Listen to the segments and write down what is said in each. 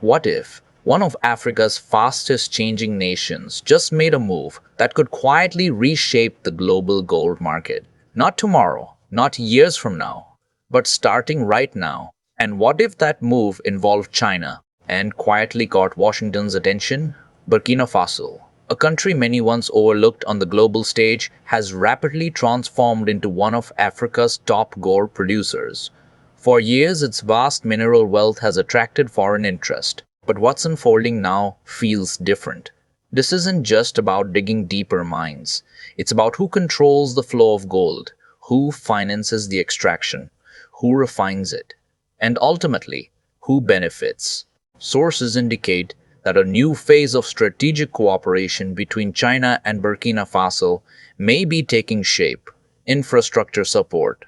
What if one of Africa's fastest changing nations just made a move that could quietly reshape the global gold market? Not tomorrow, not years from now, but starting right now. And what if that move involved China and quietly caught Washington's attention? Burkina Faso, a country many once overlooked on the global stage, has rapidly transformed into one of Africa's top gold producers. For years, its vast mineral wealth has attracted foreign interest. But what's unfolding now feels different. This isn't just about digging deeper mines. It's about who controls the flow of gold, who finances the extraction, who refines it, and ultimately, who benefits. Sources indicate that a new phase of strategic cooperation between China and Burkina Faso may be taking shape. Infrastructure support,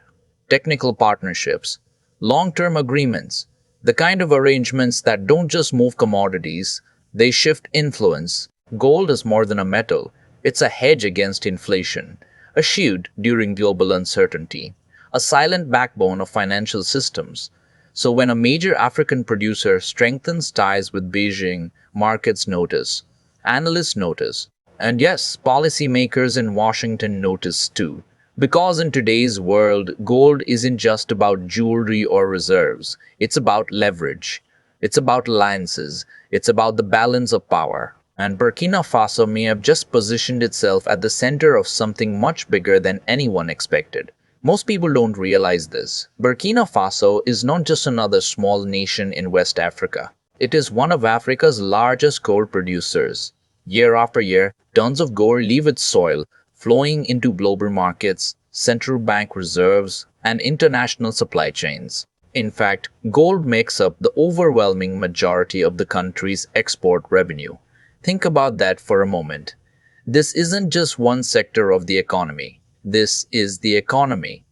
technical partnerships, long-term agreements, the kind of arrangements that don't just move commodities, they shift influence. Gold is more than a metal, it's a hedge against inflation, a shield during global uncertainty, a silent backbone of financial systems. So when a major African producer strengthens ties with Beijing, markets notice, analysts notice, and yes, policymakers in Washington notice too. Because in today's world, gold isn't just about jewelry or reserves. It's about leverage. It's about alliances. It's about the balance of power. And Burkina Faso may have just positioned itself at the center of something much bigger than anyone expected. Most people don't realize this. Burkina Faso is not just another small nation in West Africa. It is one of Africa's largest gold producers. Year after year, tons of gold leave its soil, flowing into global markets, central bank reserves, and international supply chains. In fact, gold makes up the overwhelming majority of the country's export revenue. Think about that for a moment. This isn't just one sector of the economy. This is the economy.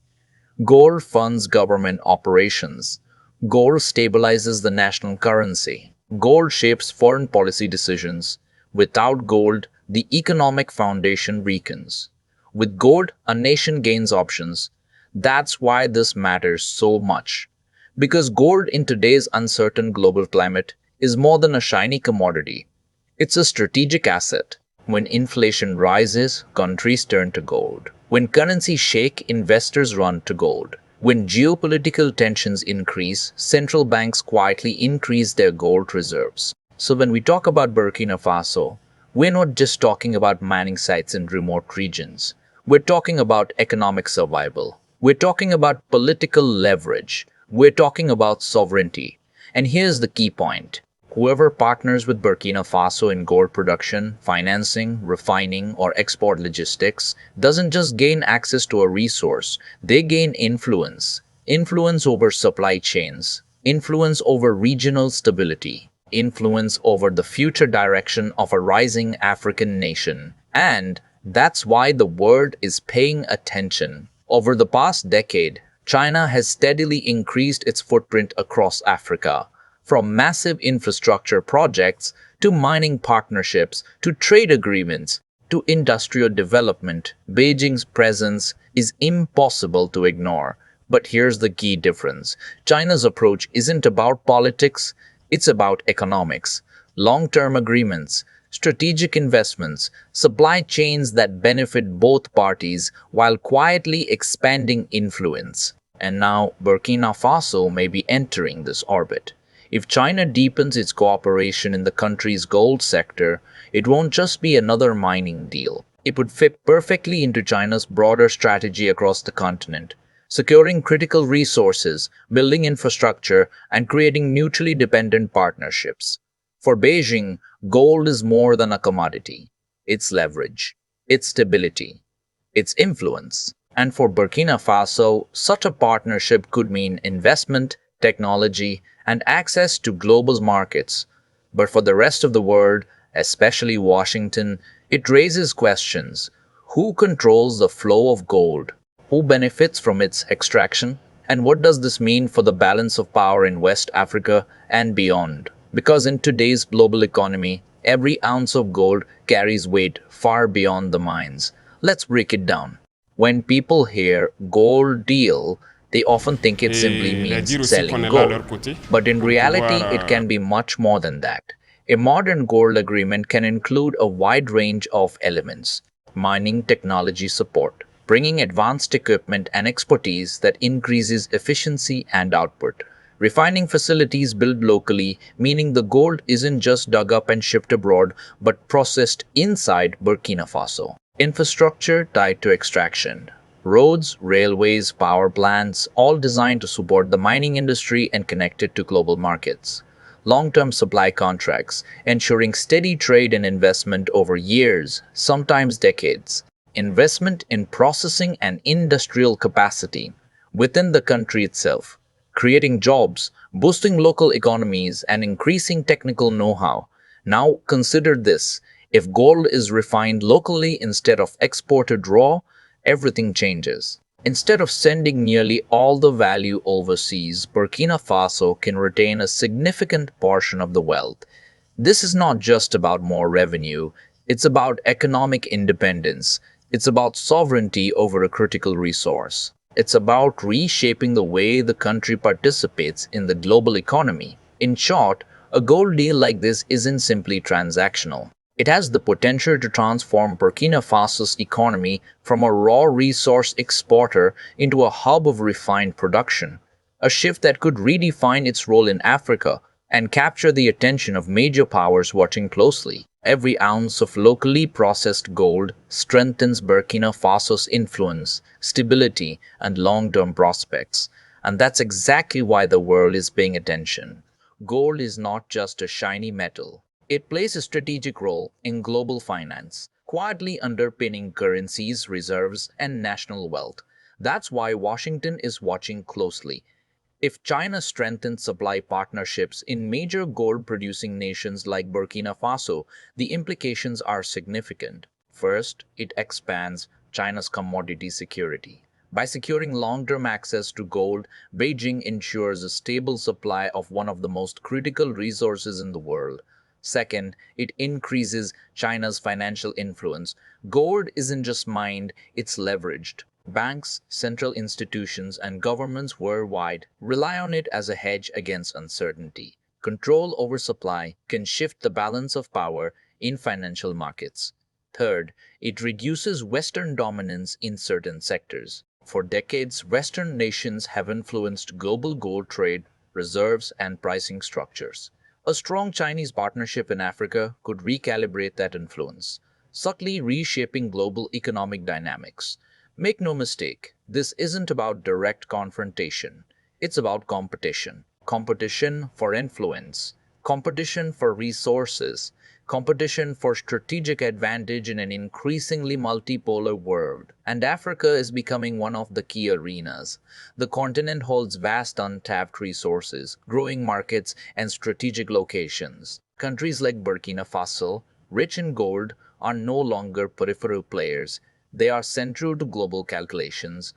Gold funds government operations. Gold stabilizes the national currency. Gold shapes foreign policy decisions. Without gold, the economic foundation weakens. With gold, a nation gains options. That's why this matters so much. Because gold in today's uncertain global climate is more than a shiny commodity. It's a strategic asset. When inflation rises, countries turn to gold. When currencies shake, investors run to gold. When geopolitical tensions increase, central banks quietly increase their gold reserves. So when we talk about Burkina Faso, we're not just talking about mining sites in remote regions. We're talking about economic survival. We're talking about political leverage. We're talking about sovereignty. And here's the key point. Whoever partners with Burkina Faso in gold production, financing, refining, or export logistics doesn't just gain access to a resource, they gain influence. Influence over supply chains, influence over regional stability, influence over the future direction of a rising African nation. And that's why the world is paying attention. Over the past decade, China has steadily increased its footprint across Africa. From massive infrastructure projects to mining partnerships to trade agreements to industrial development, Beijing's presence is impossible to ignore. But here's the key difference. China's approach isn't about politics, it's about economics, long-term agreements, strategic investments, supply chains that benefit both parties while quietly expanding influence. And now Burkina Faso may be entering this orbit. If China deepens its cooperation in the country's gold sector, it won't just be another mining deal. It would fit perfectly into China's broader strategy across the continent, securing critical resources, building infrastructure, and creating mutually dependent partnerships. For Beijing, gold is more than a commodity. It's leverage, it's stability, it's influence. And for Burkina Faso, such a partnership could mean investment, technology, and access to global markets. But for the rest of the world, especially Washington, it raises questions. Who controls the flow of gold? Who benefits from its extraction? And what does this mean for the balance of power in West Africa and beyond? Because in today's global economy, every ounce of gold carries weight far beyond the mines. Let's break it down. When people hear gold deal, They often think it simply et leur means dire aussi qu'on selling est là à gold. leur côté But in pour pouvoir reality, it can be much more than that. A modern gold agreement can include a wide range of elements: mining technology support, bringing advanced equipment and expertise that increases efficiency and output, refining facilities built locally, meaning the gold isn't just dug up and shipped abroad, but processed inside Burkina Faso. Infrastructure tied to extraction. Roads, railways, power plants, all designed to support the mining industry and connected to global markets. Long-term supply contracts, ensuring steady trade and investment over years, sometimes decades. Investment in processing and industrial capacity within the country itself, creating jobs, boosting local economies, and increasing technical know-how. Now consider this: if gold is refined locally instead of exported raw, everything changes. Instead of sending nearly all the value overseas, Burkina Faso can retain a significant portion of the wealth. This is not just about more revenue, it's about economic independence. It's about sovereignty over a critical resource. It's about reshaping the way the country participates in the global economy. In short, a gold deal like this isn't simply transactional. It has the potential to transform Burkina Faso's economy from a raw resource exporter into a hub of refined production, a shift that could redefine its role in Africa and capture the attention of major powers watching closely. Every ounce of locally processed gold strengthens Burkina Faso's influence, stability, and long-term prospects. And that's exactly why the world is paying attention. Gold is not just a shiny metal. It plays a strategic role in global finance, quietly underpinning currencies, reserves, and national wealth. That's why Washington is watching closely. If China strengthens supply partnerships in major gold producing nations like Burkina Faso, the implications are significant. First, it expands China's commodity security. By securing long term access to gold, Beijing ensures a stable supply of one of the most critical resources in the world. Second, it increases China's financial influence. Gold isn't just mined, it's leveraged. Banks, central institutions, and governments worldwide rely on it as a hedge against uncertainty. Control over supply can shift the balance of power in financial markets. Third, it reduces Western dominance in certain sectors. For decades, Western nations have influenced global gold trade, reserves, and pricing structures. A strong Chinese partnership in Africa could recalibrate that influence, subtly reshaping global economic dynamics. Make no mistake, this isn't about direct confrontation. It's about competition. Competition for influence, competition for resources, competition for strategic advantage in an increasingly multipolar world. And Africa is becoming one of the key arenas. The continent holds vast untapped resources, growing markets, and strategic locations. Countries like Burkina Faso, rich in gold, are no longer peripheral players. They are central to global calculations.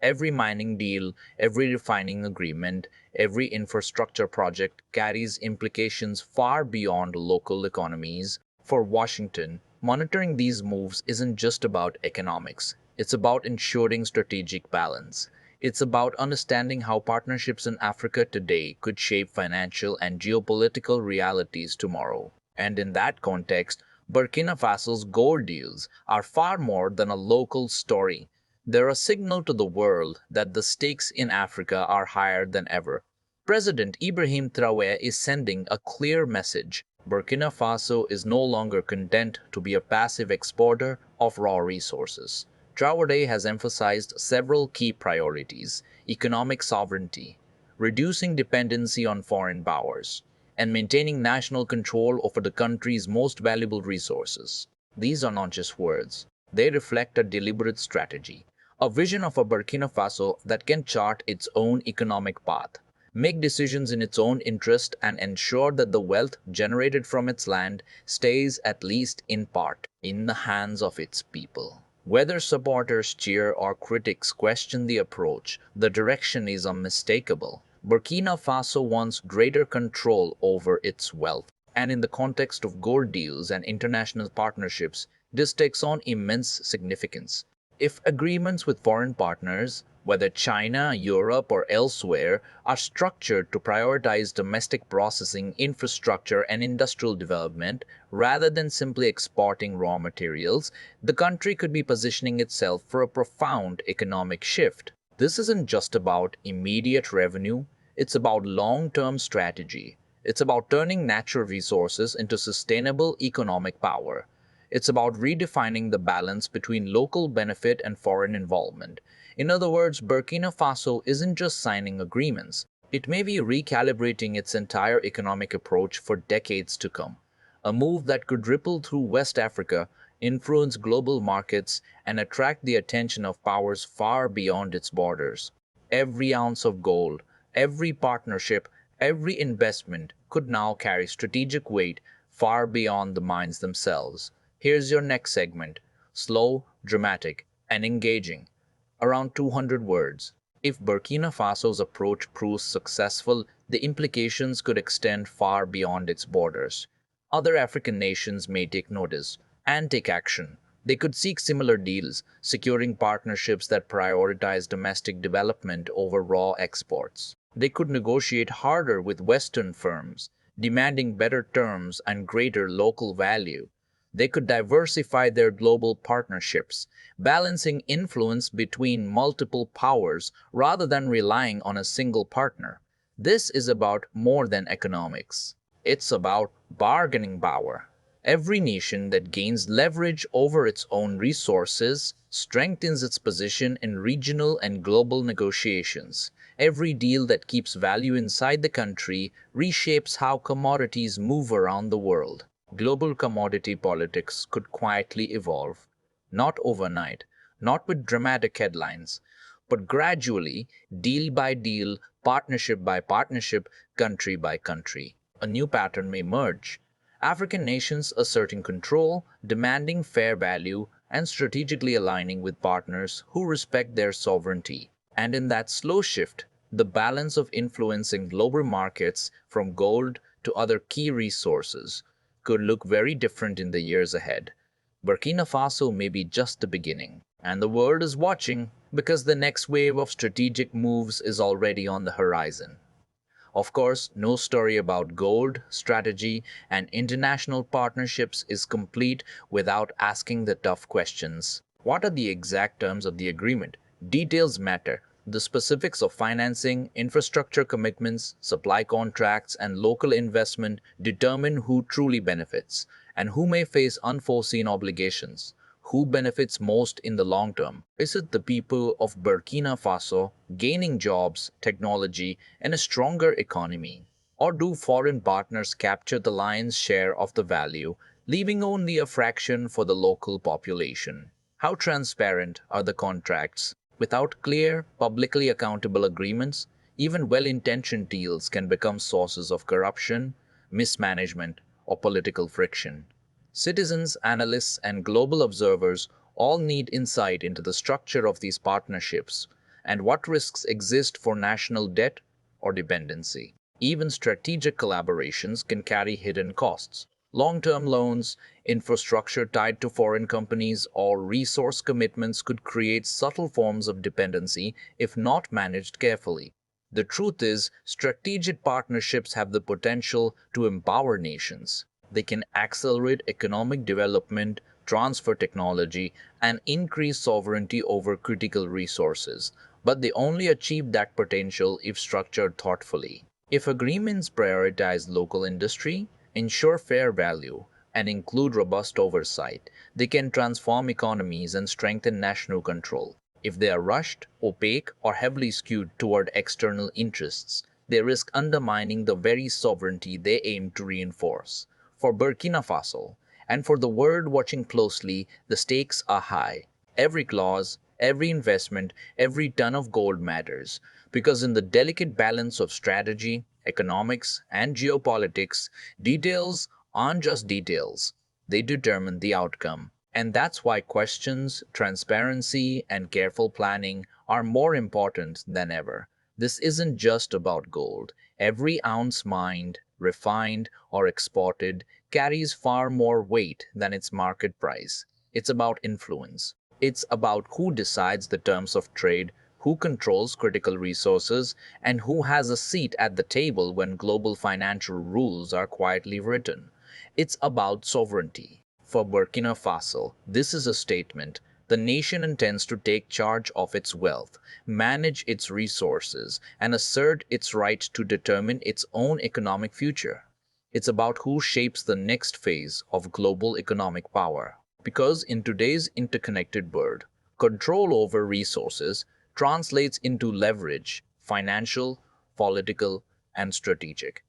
Every mining deal, every refining agreement, every infrastructure project carries implications far beyond local economies. For Washington, monitoring these moves isn't just about economics, it's about ensuring strategic balance. It's about understanding how partnerships in Africa today could shape financial and geopolitical realities tomorrow. And in that context, Burkina Faso's gold deals are far more than a local story. They're a signal to the world that the stakes in Africa are higher than ever. President Ibrahim Traoré is sending a clear message. Burkina Faso is no longer content to be a passive exporter of raw resources. Traoré has emphasized several key priorities: economic sovereignty, reducing dependency on foreign powers, and maintaining national control over the country's most valuable resources. These are not just words, they reflect a deliberate strategy, a vision of a Burkina Faso that can chart its own economic path, make decisions in its own interest, and ensure that the wealth generated from its land stays, at least in part, in the hands of its people. Whether supporters cheer or critics question the approach, the direction is unmistakable. Burkina Faso wants greater control over its wealth. And in the context of gold deals and international partnerships, this takes on immense significance. If agreements with foreign partners, whether China, Europe, or elsewhere, are structured to prioritize domestic processing, infrastructure, and industrial development rather than simply exporting raw materials, the country could be positioning itself for a profound economic shift. This isn't just about immediate revenue, it's about long-term strategy. It's about turning natural resources into sustainable economic power. It's about redefining the balance between local benefit and foreign involvement. In other words, Burkina Faso isn't just signing agreements, it may be recalibrating its entire economic approach for decades to come. A move that could ripple through West Africa, influence global markets, and attract the attention of powers far beyond its borders. Every ounce of gold, every partnership, every investment could now carry strategic weight far beyond the mines themselves. Here's your next segment: slow, dramatic, and engaging. Around 200 words. If Burkina Faso's approach proves successful, the implications could extend far beyond its borders. Other African nations may take notice and take action. They could seek similar deals, securing partnerships that prioritize domestic development over raw exports. They could negotiate harder with Western firms, demanding better terms and greater local value. They could diversify their global partnerships, balancing influence between multiple powers rather than relying on a single partner. This is about more than economics. It's about bargaining power. Every nation that gains leverage over its own resources strengthens its position in regional and global negotiations. Every deal that keeps value inside the country reshapes how commodities move around the world. Global commodity politics could quietly evolve, not overnight, not with dramatic headlines, but gradually, deal by deal, partnership by partnership, country by country. A new pattern may emerge. African nations asserting control, demanding fair value, and strategically aligning with partners who respect their sovereignty. And in that slow shift, the balance of influencing global markets from gold to other key resources could look very different in the years ahead. Burkina Faso may be just the beginning, and the world is watching because the next wave of strategic moves is already on the horizon. Of course, no story about gold, strategy, and international partnerships is complete without asking the tough questions. What are the exact terms of the agreement? Details matter. The specifics of financing, infrastructure commitments, supply contracts, and local investment determine who truly benefits and who may face unforeseen obligations. Who benefits most in the long term? Is it the people of Burkina Faso gaining jobs, technology, and a stronger economy? Or do foreign partners capture the lion's share of the value, leaving only a fraction for the local population? How transparent are the contracts? Without clear, publicly accountable agreements, even well-intentioned deals can become sources of corruption, mismanagement, or political friction. Citizens, analysts, and global observers all need insight into the structure of these partnerships and what risks exist for national debt or dependency. Even strategic collaborations can carry hidden costs. Long-term loans, infrastructure tied to foreign companies, or resource commitments could create subtle forms of dependency if not managed carefully. The truth is, strategic partnerships have the potential to empower nations. They can accelerate economic development, transfer technology, and increase sovereignty over critical resources. But they only achieve that potential if structured thoughtfully. If agreements prioritize local industry, ensure fair value, and include robust oversight, they can transform economies and strengthen national control. If they are rushed, opaque, or heavily skewed toward external interests, they risk undermining the very sovereignty they aim to reinforce. For Burkina Faso, and for the world watching closely, the stakes are high. Every clause, every investment, every ton of gold matters, because in the delicate balance of strategy, economics, and geopolitics, details aren't just details. They determine the outcome. And that's why questions, transparency, and careful planning are more important than ever. This isn't just about gold. Every ounce mined, refined, or exported carries far more weight than its market price. It's about influence. It's about who decides the terms of trade, who controls critical resources, and who has a seat at the table when global financial rules are quietly written. It's about sovereignty. For Burkina Faso, this is a statement. The nation intends to take charge of its wealth, manage its resources, and assert its right to determine its own economic future. It's about who shapes the next phase of global economic power. Because in today's interconnected world, control over resources translates into leverage, financial, political, and strategic.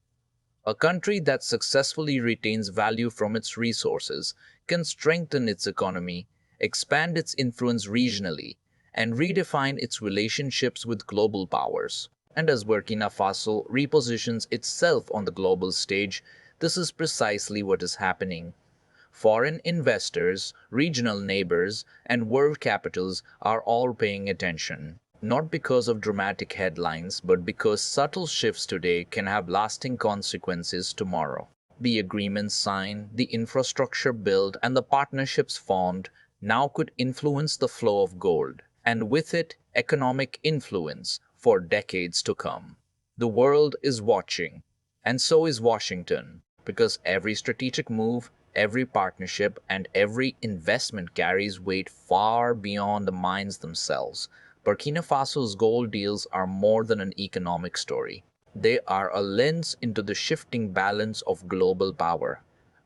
A country that successfully retains value from its resources can strengthen its economy, expand its influence regionally, and redefine its relationships with global powers. And as Burkina Faso repositions itself on the global stage, this is precisely what is happening. Foreign investors, regional neighbors, and world capitals are all paying attention, not because of dramatic headlines, but because subtle shifts today can have lasting consequences tomorrow. The agreements signed, the infrastructure built, and the partnerships formed now could influence the flow of gold, and with it, economic influence for decades to come. The world is watching, and so is Washington, because every strategic move, every partnership, and every investment carries weight far beyond the mines themselves. Burkina Faso's gold deals are more than an economic story. They are a lens into the shifting balance of global power,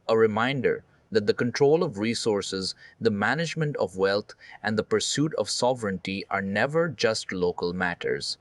a reminder that the control of resources, the management of wealth, and the pursuit of sovereignty are never just local matters.